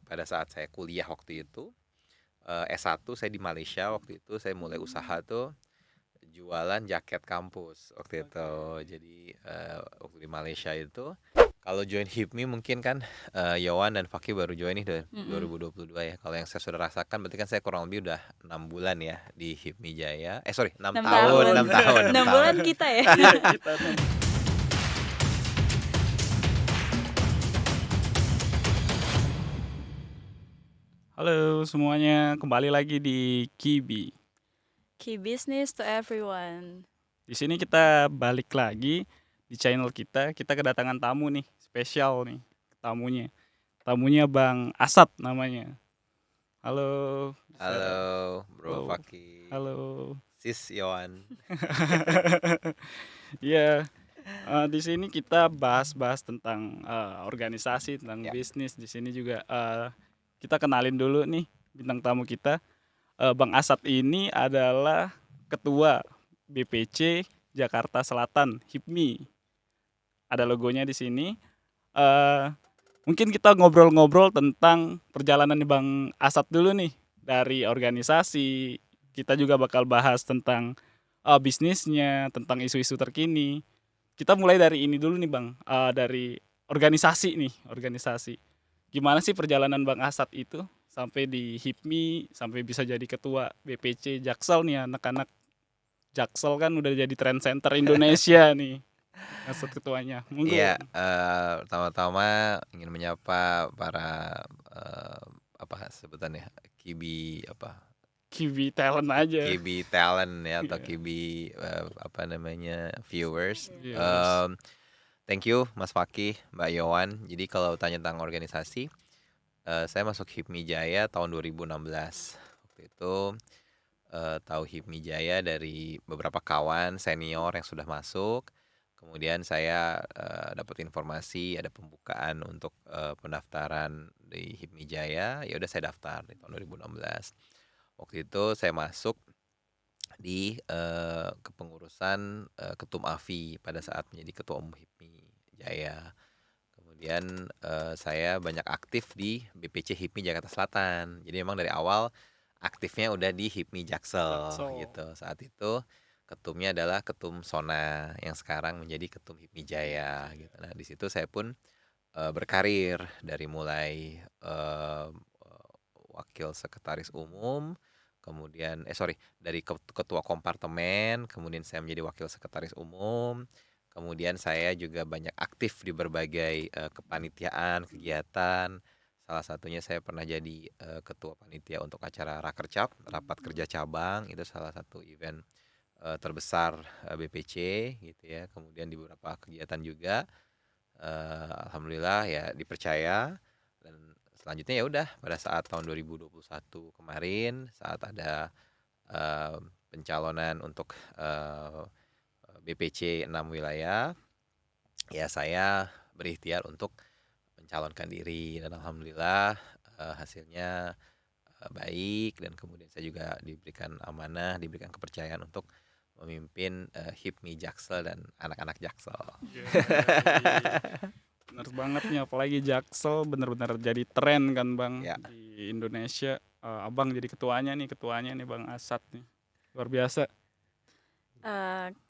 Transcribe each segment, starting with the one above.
pada saat saya kuliah waktu itu, S1 saya di Malaysia waktu itu, saya mulai usaha tuh jualan jaket kampus waktu itu. Jadi waktu di Malaysia itu, kalau join HIPMI mungkin kan Yowan dan Fakih baru join nih 2022 ya. Kalau yang saya sudah rasakan berarti kan saya kurang lebih udah 6 bulan ya di HIPMI Jaya. Sorry, 6 6 tahun, tahun. 6 tahun, 6 bulan kita ya. Iya, kita Halo semuanya, kembali lagi di Kibi. Key business to everyone. Di sini kita balik lagi di channel kita. Kita kedatangan tamu nih, spesial nih tamunya. Tamunya Bang Asad namanya. Halo. Halo, Bro Halo. Fakih. Halo. Sis Yowan. Iya. Di sini kita bahas tentang organisasi, tentang Ya. bisnis. Di sini juga kita kenalin dulu nih bintang tamu kita. Bang Asad ini adalah ketua BPC Jakarta Selatan HIPMI. Ada logonya di sini. Mungkin kita ngobrol-ngobrol tentang perjalanan Bang Asad dulu nih dari organisasi. Kita juga bakal bahas tentang bisnisnya, tentang isu-isu terkini. Kita mulai dari ini dulu nih Bang, dari organisasi nih, organisasi. Gimana sih perjalanan Bang Asad itu sampai di HIPMI, sampai bisa jadi ketua BPC Jaksel nih, anak-anak Jaksel kan udah jadi trend center Indonesia nih. Asad ketuanya. Monggo. Iya, pertama-tama ingin menyapa para apa sebutannya Kibi Kiwi talent aja. Kibi talent ya atau Iya. Kibi apa namanya viewers. Viewers. Thank you Mas Fakih, Mbak Yowan. Jadi kalau tanya tentang organisasi, saya masuk HIPMI Jaya tahun 2016. Waktu itu tahu HIPMI Jaya dari beberapa kawan senior yang sudah masuk. Kemudian saya dapat informasi ada pembukaan untuk pendaftaran di HIPMI Jaya. Ya udah saya daftar di tahun 2016. Waktu itu saya masuk di kepengurusan Ketum AFI pada saat menjadi ketua umum HIPMI Jaya. Kemudian saya banyak aktif di BPC HIPMI Jakarta Selatan. Jadi memang dari awal aktifnya udah di HIPMI Jaksel gitu. Saat itu ketumnya adalah Ketum Sona yang sekarang menjadi Ketum HIPMI Jaya gitu. Nah, di situ saya pun berkarir dari mulai wakil sekretaris umum, kemudian dari ketua kompartemen, kemudian saya menjadi wakil sekretaris umum. Kemudian saya juga banyak aktif di berbagai kepanitiaan, kegiatan. Salah satunya saya pernah jadi ketua panitia untuk acara Rakercap, rapat kerja cabang, itu salah satu event terbesar BPC gitu ya. Kemudian di beberapa kegiatan juga alhamdulillah ya dipercaya. Dan selanjutnya ya udah pada saat tahun 2021 kemarin saat ada pencalonan untuk BPC 6 wilayah, ya saya berikhtiar untuk mencalonkan diri dan alhamdulillah hasilnya baik dan kemudian saya juga diberikan amanah, diberikan kepercayaan untuk memimpin HIPMI Jaksel dan anak-anak Jaksel. Bener banget nih, apalagi Jaksel bener-bener jadi tren kan Bang Ya. di Indonesia. Abang jadi ketuanya nih Bang Asad nih. Luar biasa.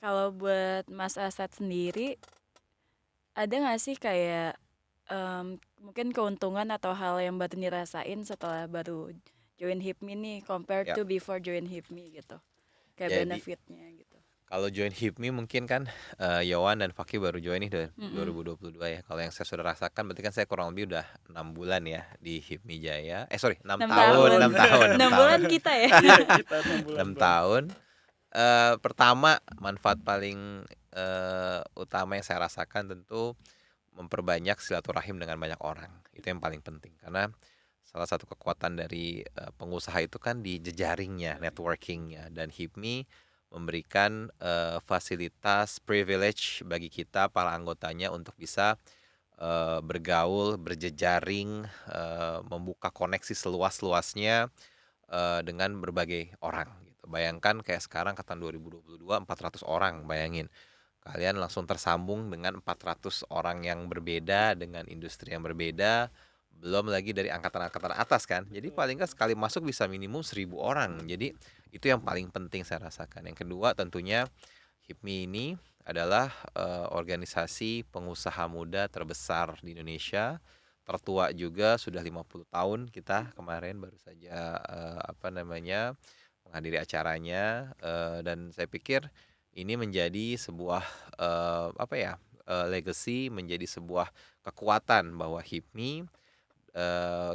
Kalau buat Mas Asad sendiri, ada nggak sih kayak mungkin keuntungan atau hal yang baru dirasain setelah baru join HIPMI nih compared Ya. to before join HIPMI gitu? Kayak Jadi, benefitnya gitu. kalau join HIPMI mungkin kan Yowan dan Fakih baru join nih 2022 ya. Kalau yang saya sudah rasakan berarti kan saya kurang lebih udah 6 bulan ya di HIPMI Jaya. 6 6 tahun, 6 tahun, 6 bulan kita ya. Kita 6 tahun. Pertama manfaat paling utama yang saya rasakan tentu memperbanyak silaturahim dengan banyak orang. Itu yang paling penting karena salah satu kekuatan dari pengusaha itu kan di jejaringnya, networkingnya, dan HIPMI memberikan fasilitas privilege bagi kita para anggotanya untuk bisa bergaul, berjejaring, membuka koneksi seluas-luasnya dengan berbagai orang gitu. Bayangkan kayak sekarang tahun 2022 400 orang, bayangin. Kalian langsung tersambung dengan 400 orang yang berbeda dengan industri yang berbeda, belum lagi dari angkatan-angkatan atas kan. Jadi paling nggak sekali masuk bisa minimum 1.000 orang. Jadi itu yang paling penting saya rasakan. Yang kedua tentunya HIPMI ini adalah organisasi pengusaha muda terbesar di Indonesia, tertua juga, sudah 50 tahun kita kemarin baru saja menghadiri acaranya, dan saya pikir ini menjadi sebuah legacy, menjadi sebuah kekuatan bahwa HIPMI,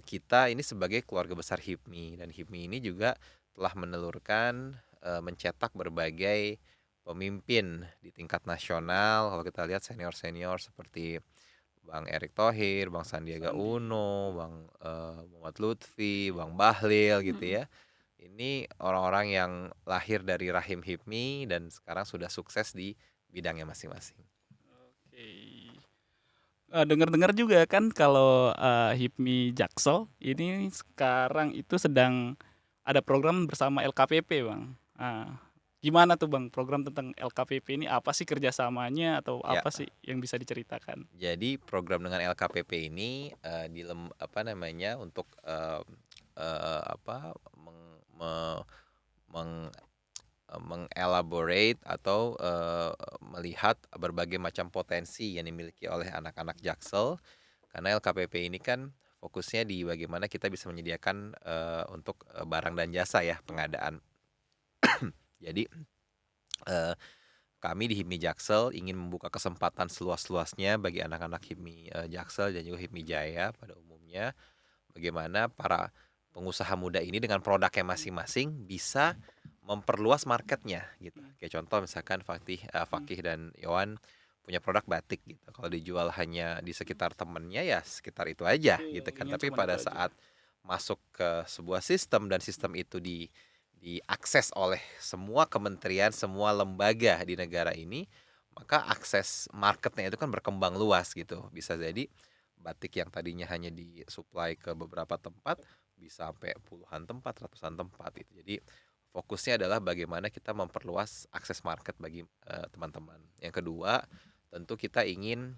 kita ini sebagai keluarga besar HIPMI, dan HIPMI ini juga telah menelurkan, mencetak berbagai pemimpin di tingkat nasional. Kalau kita lihat senior-senior seperti Bang Erick Thohir, Bang Sandiaga Sandi. Uno, Bang Muhammad Lutfi, Bang Bahlil gitu Mm-mm. ya. Ini orang-orang yang lahir dari rahim HIPMI dan sekarang sudah sukses di bidangnya masing-masing. Oke. Dengar-dengar juga kan kalau HIPMI Jaksel ini sekarang itu sedang ada program bersama LKPP, Bang. Gimana tuh, Bang, program tentang LKPP ini? Apa sih kerjasamanya atau Ya, apa sih yang bisa diceritakan? jadi program dengan LKPP ini untuk mengelaborate atau melihat berbagai macam potensi yang dimiliki oleh anak-anak Jaksel, karena LKPP ini kan fokusnya di bagaimana kita bisa menyediakan untuk barang dan jasa ya, pengadaan. Jadi kami di HIPMI Jaksel ingin membuka kesempatan seluas-luasnya bagi anak-anak HIPMI Jaksel dan juga HIPMI Jaya pada umumnya, bagaimana para pengusaha muda ini dengan produknya masing-masing bisa memperluas marketnya gitu. Kayak contoh misalkan Fakih dan Yohan punya produk batik gitu. Kalau dijual hanya di sekitar temennya ya sekitar itu aja Iya, gitu kan. linknya Tapi cuma itu pada aja. saat masuk ke sebuah sistem dan sistem itu diakses oleh semua kementerian, semua lembaga di negara ini, maka akses marketnya itu kan berkembang luas gitu. Bisa jadi batik yang tadinya hanya disuplai ke beberapa tempat bisa sampai puluhan tempat, ratusan tempat gitu. Jadi fokusnya adalah bagaimana kita memperluas akses market bagi teman-teman. Yang kedua, tentu kita ingin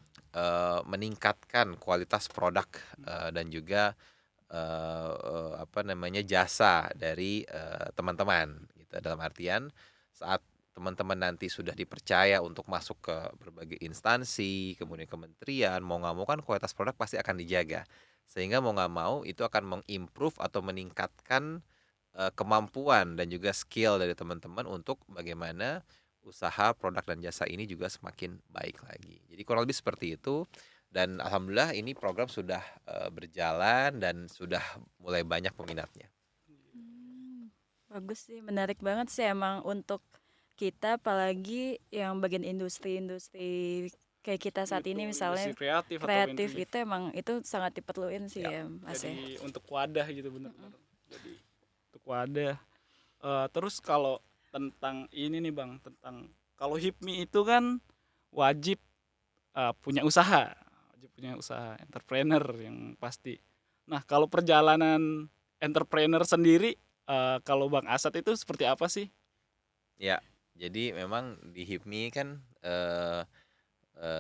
meningkatkan kualitas produk dan juga jasa dari teman-teman gitu. Dalam artian saat teman-teman nanti sudah dipercaya untuk masuk ke berbagai instansi, kemudian kementerian, mau nggak mau kan kualitas produk pasti akan dijaga. Sehingga mau nggak mau itu akan mengimprove atau meningkatkan kemampuan dan juga skill dari teman-teman untuk bagaimana usaha produk dan jasa ini juga semakin baik lagi. Jadi kurang lebih seperti itu, dan alhamdulillah ini program sudah berjalan dan sudah mulai banyak peminatnya. Bagus sih, menarik banget sih emang untuk kita, apalagi yang bagian industri-industri kayak kita saat Itu ini industri misalnya kreatif atau kreatif, itu emang itu sangat diperluin sih Ya, ya Mas ya. jadi untuk wadah gitu, bener-bener. Jadi untuk wadah. Terus kalau tentang ini nih, Bang, tentang kalau HIPMI itu kan wajib punya usaha, wajib punya usaha, entrepreneur yang pasti. Nah, kalau perjalanan entrepreneur sendiri, kalau Bang Asad itu seperti apa sih? ya. Jadi memang di HIPMI kan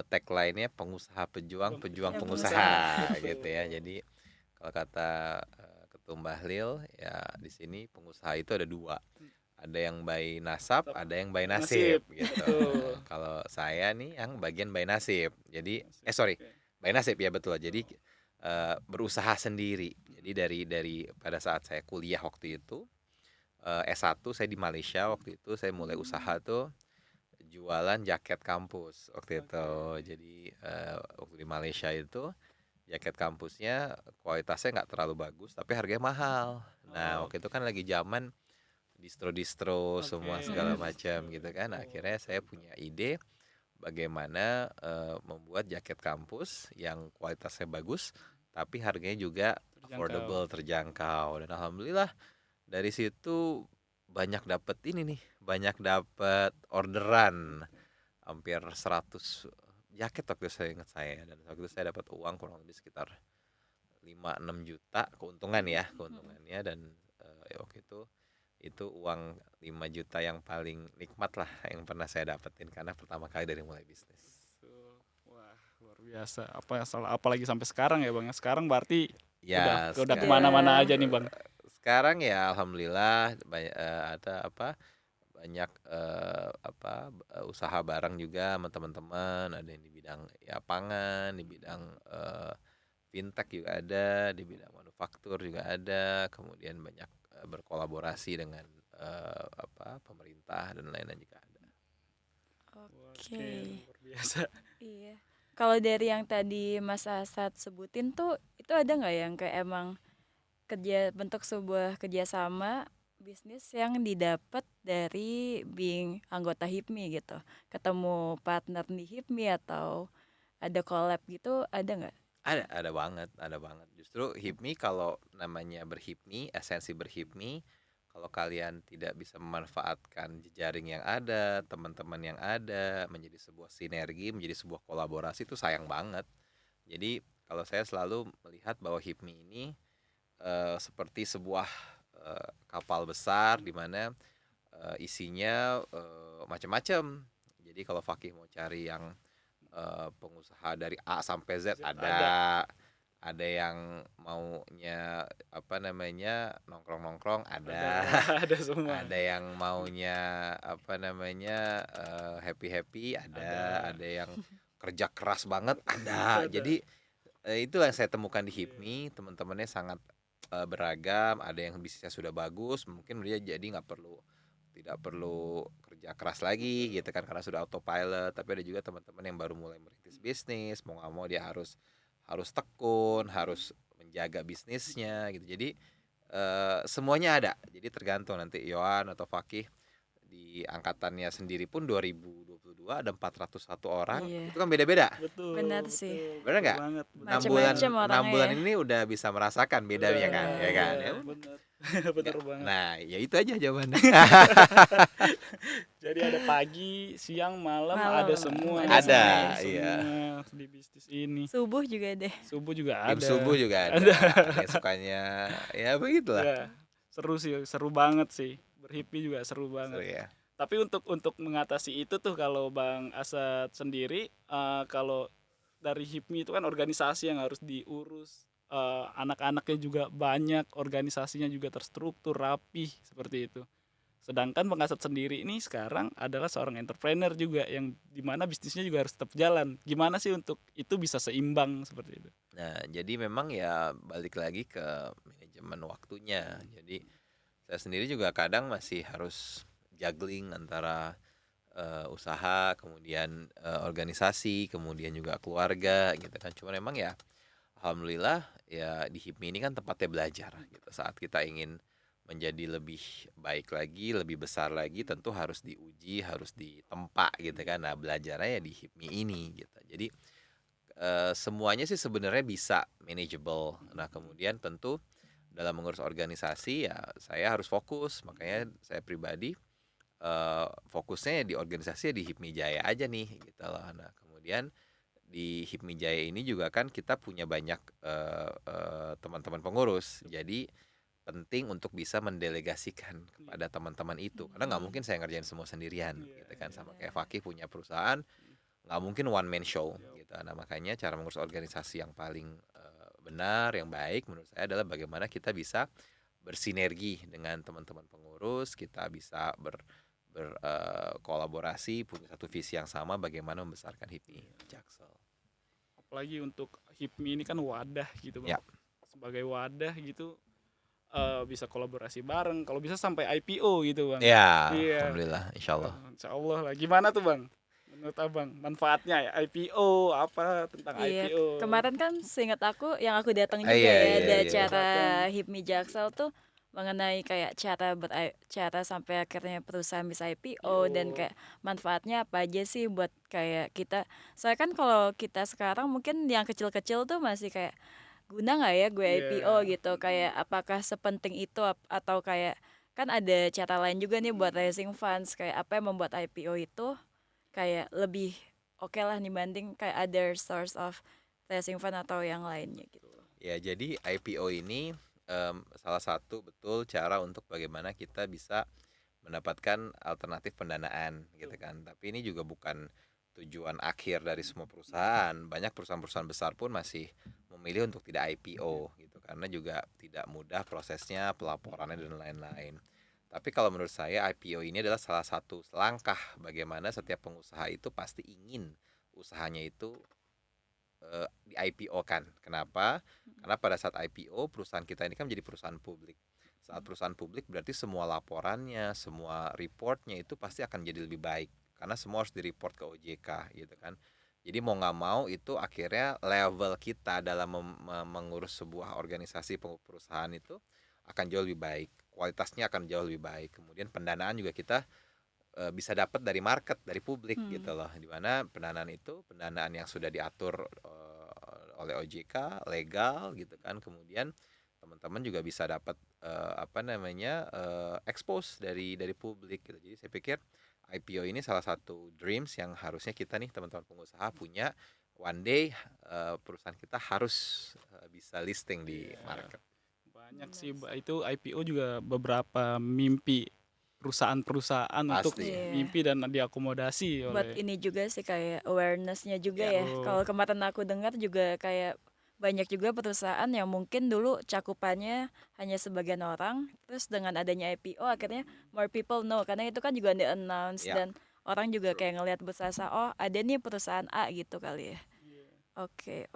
tagline-nya pengusaha pejuang, pejuang Yang pengusaha pengusaha. gitu ya. Betul. Jadi kalau kata Ketum Bahlil ya, di sini pengusaha itu ada dua. Ada yang by nasab, Tetap ada yang by nasib, nasib gitu. betul. Kalau saya nih yang bagian by nasib. Jadi Nasib, sorry, oke. by nasib ya betul. Jadi berusaha sendiri. Jadi dari pada saat saya kuliah waktu itu, S1 saya di Malaysia waktu itu, saya mulai usaha tuh jualan jaket kampus waktu itu. Oke. Jadi waktu di Malaysia itu jaket kampusnya kualitasnya nggak terlalu bagus tapi harganya mahal. Nah Oh, waktu itu kan lagi zaman distro-distro oke. semua segala macam gitu kan. Nah, akhirnya saya punya ide bagaimana membuat jaket kampus yang kualitasnya bagus tapi harganya juga Terjangkau. affordable, terjangkau. Dan alhamdulillah dari situ banyak dapet ini nih, banyak dapet orderan hampir 100 jaket waktu itu saya ingat saya, dan waktu itu saya dapat uang kurang lebih sekitar 5-6 juta keuntungan ya, keuntungannya. Dan ya waktu itu uang 5 juta yang paling nikmat lah yang pernah saya dapetin karena pertama kali dari mulai bisnis. Betul. Wah, luar biasa. Apalagi sampai sekarang ya, Bang. Sekarang berarti Ya, Udah Iya. kemana-mana aja nih Bang. sekarang ya alhamdulillah ada banyak usaha bareng juga sama teman-teman, ada yang di bidang ya pangan, di bidang fintech juga ada, di bidang manufaktur juga ada, kemudian banyak berkolaborasi dengan pemerintah dan lain-lain juga ada. Oke. Luar biasa. Iya. Kalau dari yang tadi Mas Asad sebutin tuh, itu ada nggak yang kayak emang bentuk sebuah kerjasama bisnis yang didapat dari being anggota HIPMI gitu? Ketemu partner di HIPMI atau ada collab gitu, ada nggak? Ada banget, ada banget. Justru HIPMI kalau namanya berHIPMI, esensi berHIPMI, kalau kalian tidak bisa memanfaatkan jejaring yang ada, teman-teman yang ada, menjadi sebuah sinergi, menjadi sebuah kolaborasi itu sayang banget. Jadi kalau saya selalu melihat bahwa HIPMI ini seperti sebuah kapal besar di mana isinya macam-macam. Jadi kalau Fakih mau cari yang pengusaha dari A sampai Z ada yang maunya nongkrong-nongkrong Ada semua. ada yang maunya happy-happy ada yang kerja keras banget ada. Jadi itu yang saya temukan di HIPMI, teman-temannya sangat beragam, ada yang bisnisnya sudah bagus, mungkin dia jadi tidak perlu kerja keras lagi gitu kan karena sudah autopilot. Tapi ada juga teman-teman yang baru mulai merintis bisnis, mau nggak mau dia harus tekun, harus menjaga bisnisnya gitu. Jadi semuanya ada. Jadi tergantung nanti Yohan atau Fakih di angkatannya sendiri pun 2022 ada 401 orang, Iya. itu kan beda-beda. Betul. Benar sih. Benar nggak? Banget. 'Macem-macem orangnya 6 bulan ya. ini udah bisa merasakan bedanya kan, ya kan? Ya udah. Bener. Bener banget. Nah, ya itu aja jawabannya. Jadi ada pagi, siang, malam, Malam. ada semua. Ada, semua iya. di bisnis ini. Subuh juga deh. Subuh juga Tim ada. subuh juga ada. Ada yang sukanya ya begitulah. Ya, seru sih, seru banget sih. Berhipi juga seru Seru banget. ya. Tapi untuk mengatasi itu tuh kalau Bang Asad sendiri, kalau dari HIPMI itu kan organisasi yang harus diurus, anak-anaknya juga banyak, organisasinya juga terstruktur, rapih seperti itu. Sedangkan Bang Asad sendiri ini sekarang adalah seorang entrepreneur juga yang dimana bisnisnya juga harus tetap jalan. Gimana sih untuk itu bisa seimbang seperti itu? Nah, jadi memang ya balik lagi ke manajemen waktunya. Jadi saya sendiri juga kadang masih harus juggling antara usaha, kemudian organisasi, kemudian juga keluarga gitu kan. Cuma memang ya alhamdulillah ya di HIPMI ini kan tempatnya belajar gitu. Saat kita ingin menjadi lebih baik lagi, lebih besar lagi, tentu harus diuji, harus ditempa gitu kan. Nah, belajarnya ya di HIPMI ini gitu. Jadi semuanya sih sebenarnya bisa manageable. Nah, kemudian tentu dalam mengurus organisasi ya saya harus fokus. Makanya saya pribadi fokusnya di organisasi di HIPMI Jaya aja nih gitu loh. Nah, kemudian di HIPMI Jaya ini juga kan kita punya banyak teman-teman pengurus. Jadi penting untuk bisa mendelegasikan kepada teman-teman itu karena nggak mungkin saya ngerjain semua sendirian gitu kan. Sama kayak Fakih punya perusahaan, nggak mungkin one man show gitu. Nah, makanya cara mengurus organisasi yang paling benar, yang baik menurut saya adalah bagaimana kita bisa bersinergi dengan teman-teman pengurus, kita bisa berkolaborasi, punya satu visi yang sama bagaimana membesarkan HIPMI Jaksel. Apalagi untuk HIPMI ini kan wadah gitu Bang. Ya. Sebagai wadah gitu, bisa kolaborasi bareng, kalau bisa sampai IPO gitu Bang. Ya, Iya. alhamdulillah, insyaallah. Insyaallah lah. Gimana tuh Bang? Menurut Abang manfaatnya ya IPO, apa tentang Iya, IPO? kemarin kan seingat aku yang aku datang juga Iya, ya iya, ada iya. cara HIPMI Jaksel tuh mengenai kayak cara sampai akhirnya perusahaan bisa IPO dan kayak manfaatnya apa aja sih buat kayak kita. Soalnya kan kalau kita sekarang mungkin yang kecil-kecil tuh masih kayak guna nggak ya gue IPO gitu, kayak apakah sepenting itu atau kayak kan ada cara lain juga nih buat raising funds, kayak apa yang membuat IPO itu kayak lebih oke lah dibanding kayak other source of raising fund atau yang lainnya gitu. Ya, jadi IPO ini salah satu betul cara untuk bagaimana kita bisa mendapatkan alternatif pendanaan gitu kan. Tapi ini juga bukan tujuan akhir dari semua perusahaan. Banyak perusahaan-perusahaan besar pun masih memilih untuk tidak IPO gitu karena juga tidak mudah prosesnya, pelaporannya dan lain-lain. Tapi kalau menurut saya IPO ini adalah salah satu langkah bagaimana setiap pengusaha itu pasti ingin usahanya itu di IPO-kan. Kenapa? Karena pada saat IPO perusahaan kita ini kan menjadi perusahaan publik. Saat perusahaan publik berarti semua laporannya, semua reportnya itu pasti akan jadi lebih baik karena semua harus direport ke OJK gitu kan. Jadi mau nggak mau itu akhirnya level kita dalam mengurus sebuah organisasi perusahaan itu akan jauh lebih baik, kualitasnya akan jauh lebih baik. Kemudian pendanaan juga kita bisa dapat dari market, dari publik gitu loh. Dimana pendanaan itu pendanaan yang sudah diatur oleh OJK, legal gitu kan. Kemudian teman-teman juga bisa dapat expose dari publik gitu. Jadi saya pikir IPO ini salah satu dreams yang harusnya kita nih teman-teman pengusaha punya. One day perusahaan kita harus bisa listing di market. Banyak sih itu IPO juga beberapa mimpi perusahaan-perusahaan untuk Pasti. mimpi dan diakomodasi Buat oleh ini juga sih kayak awareness-nya juga Ya. ya. Kalau kemarin aku dengar juga kayak banyak juga perusahaan yang mungkin dulu cakupannya hanya sebagian orang, terus dengan adanya IPO akhirnya more people know karena itu kan juga di-announce Ya. dan orang juga kayak ngelihat bursa oh ada nih perusahaan A gitu kali ya. Oke.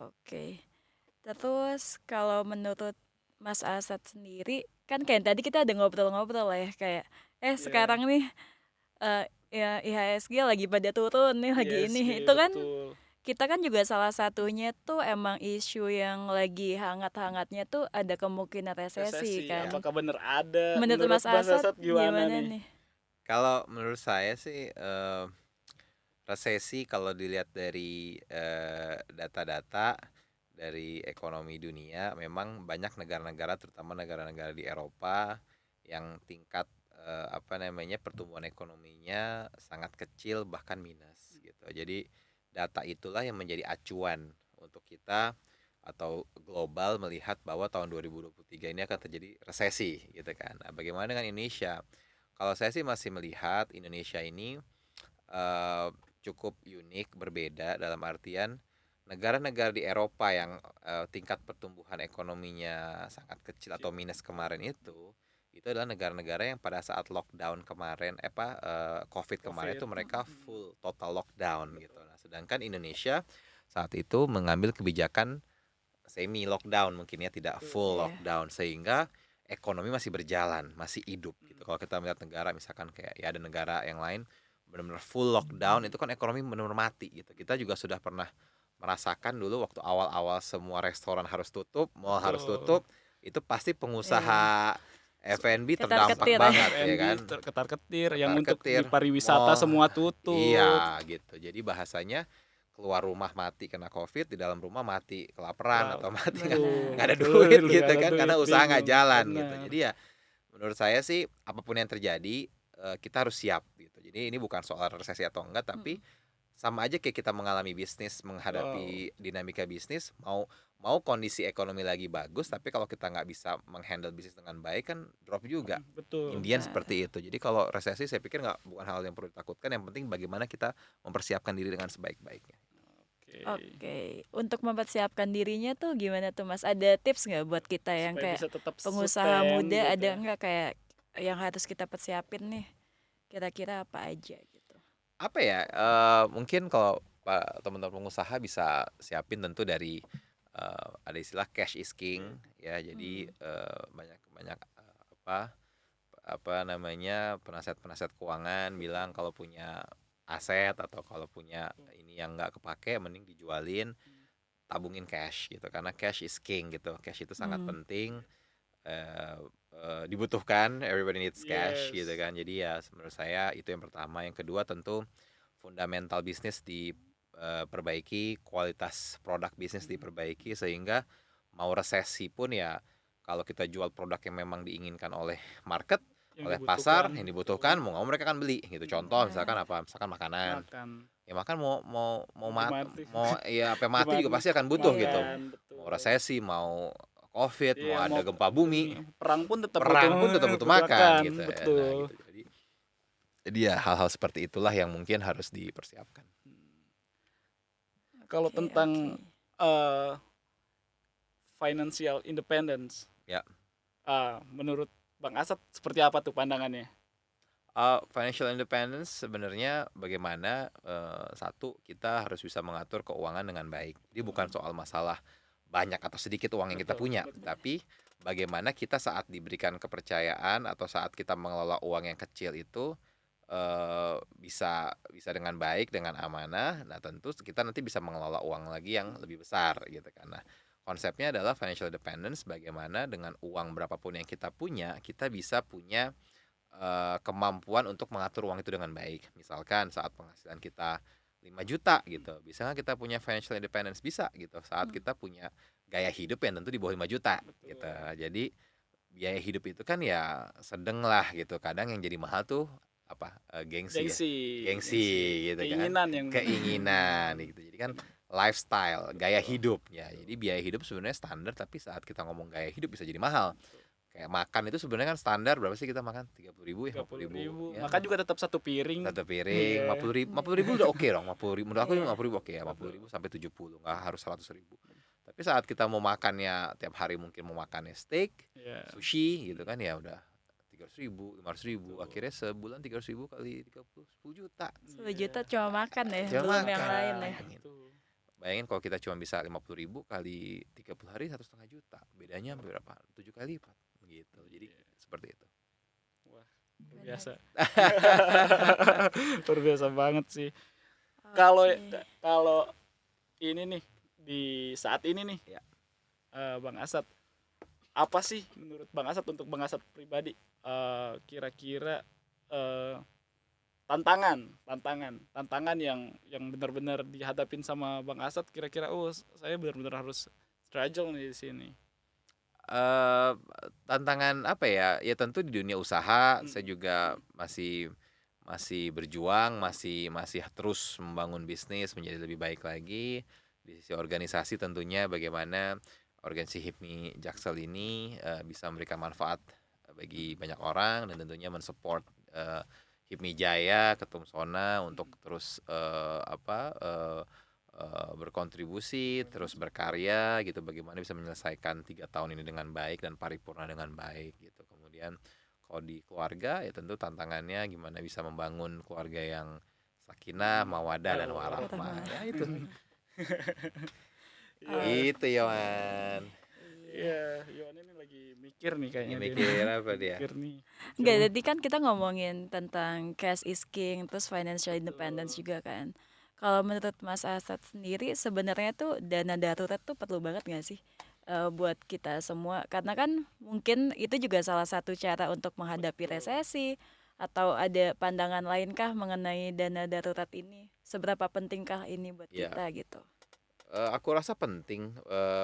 Terus kalau menurut Mas Asad sendiri kan kayak tadi kita ada ngobrol-ngobrol lah ya kayak sekarang nih ya IHSG lagi pada turun nih lagi Yes, ini iya, itu kan betul. kita kan juga salah satunya tuh emang isu yang lagi hangat-hangatnya tuh ada kemungkinan resesi kan. Apakah benar ada? Menurut Mas Asad gimana nih? Kalau menurut saya sih resesi kalau dilihat dari data-data dari ekonomi dunia memang banyak negara-negara terutama negara-negara di Eropa yang tingkat pertumbuhan ekonominya sangat kecil bahkan minus gitu. Jadi data itulah yang menjadi acuan untuk kita atau global melihat bahwa tahun 2023 ini akan terjadi resesi gitu kan. Nah, bagaimana dengan Indonesia? Kalau saya sih masih melihat Indonesia ini cukup unik, berbeda dalam artian negara-negara di Eropa yang tingkat pertumbuhan ekonominya sangat kecil atau minus kemarin itu adalah negara-negara yang pada saat lockdown kemarin COVID kemarin itu mereka full total lockdown gitu. Nah, sedangkan Indonesia saat itu mengambil kebijakan semi lockdown mungkin ya tidak full lockdown sehingga ekonomi masih berjalan, masih hidup gitu. Kalau kita melihat negara misalkan kayak ya ada negara yang lain benar-benar full lockdown itu kan ekonomi benar-benar mati gitu. Kita juga sudah pernah merasakan dulu waktu awal-awal semua restoran harus tutup, mall harus tutup, itu pasti pengusaha F&B terdampak banget ya kan. Ketar-ketir yang untuk di pariwisata semua tutup. Iya gitu. Jadi bahasanya keluar rumah mati kena COVID, di dalam rumah mati kelaparan atau mati nggak ada duit gitu kan karena usaha nggak jalan gitu. Jadi ya menurut saya sih apapun yang terjadi kita harus siap gitu. Jadi ini bukan soal resesi atau enggak tapi sama aja kayak kita mengalami bisnis, menghadapi dinamika bisnis, mau kondisi ekonomi lagi bagus tapi kalau kita nggak bisa menghandle bisnis dengan baik kan drop juga. Betul. Indian seperti itu. Jadi kalau resesi saya pikir bukan hal yang perlu ditakutkan, yang penting bagaimana kita mempersiapkan diri dengan sebaik-baiknya. Oke. Untuk mempersiapkan dirinya tuh gimana tuh Mas? Ada tips nggak buat kita yang Supaya kayak bisa tetap pengusaha sustain muda gitu ada ya. nggak kayak yang harus kita persiapin nih? Kira-kira apa aja gitu? Apa ya? Mungkin kalau teman-teman pengusaha bisa siapin tentu dari ada istilah cash is king ya. Jadi banyak penasihat keuangan bilang kalau punya aset atau kalau punya ini yang nggak kepake mending dijualin, tabungin cash gitu karena cash is king gitu. Cash itu sangat penting, dibutuhkan, everybody needs cash gitu kan. Jadi ya menurut saya itu yang pertama. Yang kedua tentu fundamental bisnis diperbaiki, kualitas produk bisnis diperbaiki sehingga mau resesi pun ya kalau kita jual produk yang memang diinginkan oleh market, oleh pasar yang dibutuhkan, mau nggak mau mereka akan beli gitu. Contoh misalkan misalkan makanan. Ya makan mau ya sampai mati juga pasti akan butuh gitu. Mau resesi, mau COVID, mau ada gempa bumi, perang pun tetap butuh makan gitu. Betul. Nah, gitu. Jadi ya hal-hal seperti itulah yang mungkin harus dipersiapkan. Kalau Oke, tentang oke. financial independence, Ya. menurut Bang Asad seperti apa tuh pandangannya? Financial independence sebenarnya bagaimana, satu kita harus bisa mengatur keuangan dengan baik. Jadi bukan soal masalah banyak atau sedikit uang yang kita Betul, punya, betul. tapi bagaimana kita saat diberikan kepercayaan atau saat kita mengelola uang yang kecil itu, bisa bisa dengan baik, dengan amanah. Nah, tentu kita nanti bisa mengelola uang lagi yang lebih besar gitu kan. Nah, konsepnya adalah financial independence bagaimana dengan uang berapapun yang kita punya, kita bisa punya kemampuan untuk mengatur uang itu dengan baik. Misalkan saat penghasilan kita 5 juta gitu, bisa nggak kita punya financial independence? Bisa gitu, saat Hmm. kita punya gaya hidup yang tentu di bawah 5 juta gitu. Betul. Jadi biaya hidup itu kan ya sedang lah gitu, kadang yang jadi mahal tuh apa, gengsi ya, Gengsi, gengsi gengsi, gitu kan, keinginan yang keinginan gitu. Jadi kan lifestyle, gaya hidup ya. Jadi biaya hidup sebenarnya standar, tapi saat kita ngomong gaya hidup bisa jadi mahal. Kayak makan itu sebenarnya kan standar berapa sih kita makan? 30.000 ya, 50.000 30.000, ya. makan juga tetap satu piring. Satu piring Iya. 50.000, Iya. 50.000 udah oke dong. 50.000 menurut aku Iya. 50.000 oke ya, 50.000 sampai 70, nggak harus 100.000. Tapi saat kita mau makannya tiap hari, mungkin mau makannya steak, Iya. sushi gitu kan, ya udah 300.000, 500.000, Betul. akhirnya sebulan 300.000 kali 30, 10 juta. 10 Iya. juta cuma makan ya, Cuma belum yang makan. lain ya. Bayangin. Betul. Bayangin kalau kita cuma bisa 50.000 kali 30 hari 1,5 juta. Bedanya hampir berapa? 7 kali lipat gitu. Jadi Iya. seperti itu. Wah, luar Benar. biasa. Luar biasa banget sih. Kalau Oke. kalau ini nih di saat ini nih, Ya. Bang Asad, apa sih menurut Bang Asad, untuk Bang Asad pribadi, kira-kira tantangan yang benar-benar dihadapin sama Bang Asad, kira-kira saya benar-benar harus struggle nih di sini. Eee, Tantangan apa ya, ya tentu di dunia usaha saya Mm. juga masih masih berjuang, masih masih terus membangun bisnis menjadi lebih baik lagi. Di sisi organisasi tentunya bagaimana organisasi HIPMI Jaksel ini, bisa memberikan manfaat bagi banyak orang, dan tentunya mensupport, HIPMI Jaya, Ketum Sona untuk terus, berkontribusi, terus berkarya gitu, bagaimana bisa menyelesaikan 3 tahun ini dengan baik dan paripurna dengan baik gitu. Kemudian kalau di keluarga ya tentu tantangannya gimana bisa membangun keluarga yang sakinah, mawaddah dan warahmah. Ya itu. Iya, Itu Yohan. Iya. iya, Yohan ini lagi mikir nih Ini kayaknya dia. mikir apa dia? Mikir nih. Enggak, jadi kan kita ngomongin tentang cash is king, terus financial independence juga kan. Kalau menurut Mas Asad sendiri, sebenarnya tuh dana darurat tuh perlu banget nggak sih buat kita semua? Karena kan mungkin itu juga salah satu cara untuk menghadapi Betul. resesi, atau ada pandangan lainkah mengenai dana darurat ini? Seberapa pentingkah ini buat Ya, kita gitu? aku rasa penting,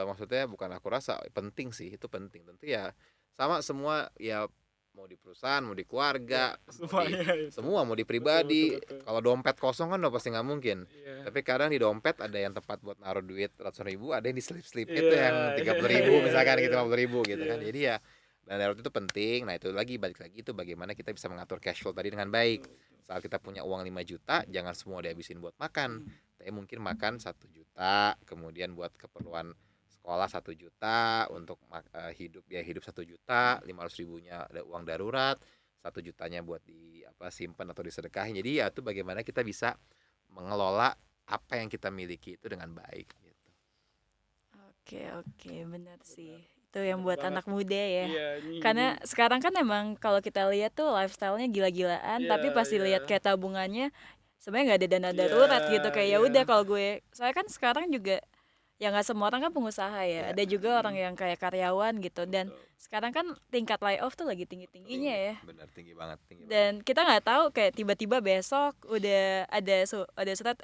maksudnya bukan aku rasa, penting sih, itu penting. Tentu ya sama semua ya, mau di perusahaan, mau di keluarga, Semuanya itu. semua mau di Betul, pribadi. betul, betul. Kalau dompet kosong kan udah pasti nggak mungkin. Iya. Tapi kadang di dompet ada yang tempat buat naruh duit 100.000, ada yang di slip-slip itu Iya, yang iya, 30.000 iya, misalkan gitu, iya. 50.000 gitu kan. Iya. Jadi ya dana darurat itu penting. Nah, itu lagi balik lagi itu bagaimana kita bisa mengatur cash flow tadi dengan baik. Saat kita punya uang 5 juta, jangan semua dihabisin buat makan. Tapi mungkin makan 1 juta, kemudian buat keperluan sekolah 1 juta, untuk hidup, biaya hidup 1 juta, 500.000-nya ada uang darurat, 1 jutanya buat di apa, simpan atau disedekahin. Jadi ya itu bagaimana kita bisa mengelola apa yang kita miliki itu dengan baik gitu. Oke, oke, benar sih. Itu yang Bener buat banget. anak muda ya. Iya, ini Karena sekarang kan emang kalau kita lihat tuh lifestyle-nya gila-gilaan, iya, tapi pasti iya. lihat kayak tabungannya sebenarnya nggak ada dana Iya, darurat gitu. Kayak ya iya. udah, kalau gue, saya kan sekarang juga, ya nggak semua orang kan pengusaha ya. Ya, Ada juga orang yang kayak karyawan gitu. Dan Betul. sekarang kan tingkat layoff tuh lagi tinggi-tingginya ya. benar, tinggi banget, tinggi banget. Dan kita nggak tahu kayak tiba-tiba besok udah ada surat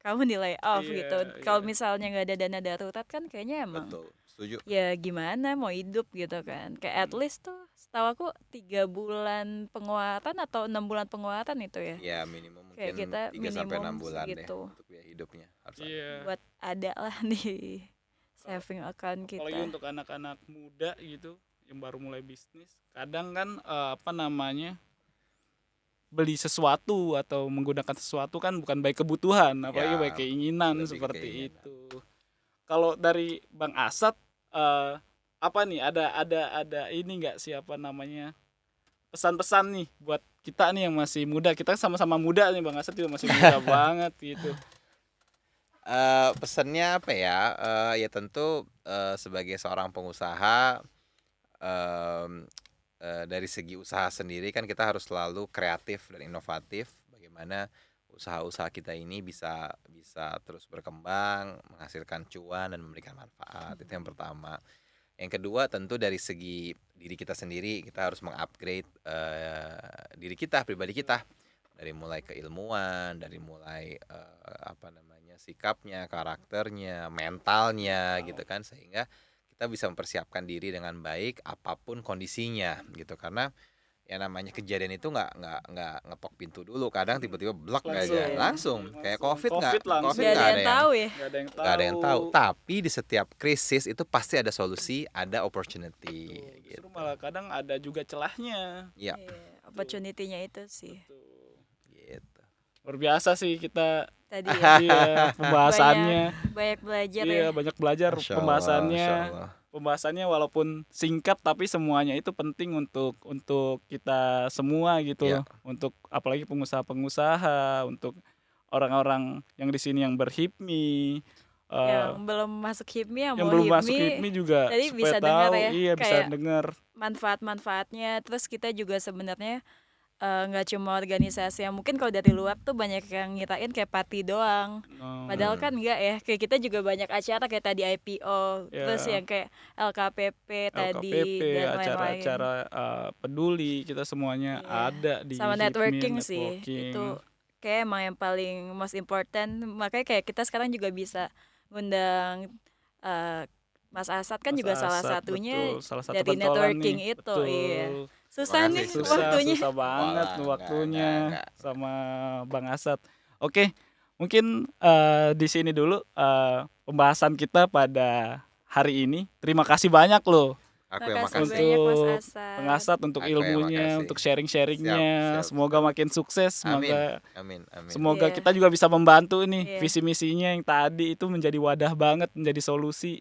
kamu di layoff Iya, gitu. Kalau iya. misalnya nggak ada dana darurat kan kayaknya emang Betul, setuju. ya gimana mau hidup gitu kan. Kayak at least tuh setahu aku 3 bulan pengeluaran atau 6 bulan pengeluaran itu ya. Ya minimum Kayak mungkin kita 3 sampai 6 minimum bulan deh segitu untuk biaya hidupnya harus ada. Iya. buat ada lah di saving account Apalagi kita. untuk anak-anak muda gitu yang baru mulai bisnis, kadang kan apa namanya, beli sesuatu atau menggunakan sesuatu kan bukan by kebutuhan, apalagi Ya, by keinginan lebih ke seperti keinginan. itu. Kalau dari Bang Asad, apa nih, ada ini nggak sih, apa namanya, pesan-pesan nih buat kita nih yang masih muda. Kita sama-sama muda nih, Bang Asad juga masih muda banget gitu. Pesannya apa ya? Ya tentu sebagai seorang pengusaha, em, dari segi usaha sendiri kan kita harus selalu kreatif dan inovatif. Bagaimana usaha-usaha kita ini bisa bisa terus berkembang, menghasilkan cuan dan memberikan manfaat. Itu yang pertama. Yang kedua tentu dari segi diri kita sendiri, kita harus mengupgrade diri kita, pribadi kita. Dari mulai keilmuan, dari mulai apa namanya, sikapnya, karakternya, mentalnya gitu kan, sehingga kita bisa mempersiapkan diri dengan baik apapun kondisinya gitu. Karena yang namanya kejadian itu nggak ngetok pintu dulu, kadang tiba-tiba blok aja langsung kayak covid langsung. Nggak ada yang ada tahu ya. nggak ada yang tahu. Tapi di setiap krisis itu pasti ada solusi, ada opportunity Justru gitu. malah kadang ada juga celahnya. Iya, Iya, opportunity-nya itu sih. gitu. Luar biasa sih kita Tadi ya. iya, pembahasannya. Banyak belajar Iya, ya. banyak belajar Masya Allah, pembahasannya. Masya Allah. Pembahasannya walaupun singkat tapi semuanya itu penting untuk kita semua gitu Iya. loh. Untuk apalagi pengusaha-pengusaha, untuk orang-orang yang di sini yang berhipmi, Yang belum masuk HIPMI, yang yang mau belum masuk HIPMI, HIPMI juga jadi supaya bisa tahu, dengar ya, iya bisa kayak dengar. manfaat-manfaatnya. Terus kita juga sebenarnya nggak cuma organisasi yang mungkin kalau dari luar tuh banyak yang ngirain kayak party doang. Padahal kan enggak ya, kayak kita juga banyak acara kayak tadi IPO, terus Ya, yang kayak LKPP tadi LKPP, dan lain-lain. acara-acara peduli, kita semuanya Iya. ada di Sama HIPMI, networking sih, networking. itu kayak emang yang paling most important. Makanya kayak kita sekarang juga bisa ngundang Mas Asad kan Mas juga salah Asad, satunya betul, salah satu dari pentolan networking nih, itu. Iya. betul. Susah Makasih, nih susah. waktunya. Susah banget Walah, waktunya enggak. sama Bang Asad. Oke, mungkin di sini dulu pembahasan kita pada hari ini. Terima kasih banyak loh Aku yang Makasih makasih. banyak Mas untuk Asad. Bang Asad, untuk Aku yang ilmunya, makasih. untuk sharing-sharingnya. Siap, Semoga makin sukses, Amin, semoga amin, amin. semoga Iya. kita juga bisa membantu nih Iya. visi misinya yang tadi itu menjadi wadah banget, menjadi solusi.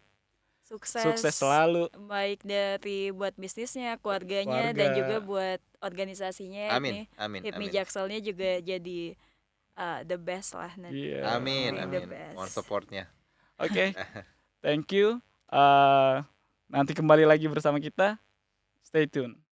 Sukses selalu. Baik dari buat bisnisnya, keluarganya, dan Keluarga. juga buat organisasinya Amin, nih. amin, HIPMI amin. Jakselnya juga jadi the best lah nanti. Iya. Amin, Doing the amin. best. Mohon supportnya. Oke, thank you. Nanti kembali lagi bersama kita. Stay tune.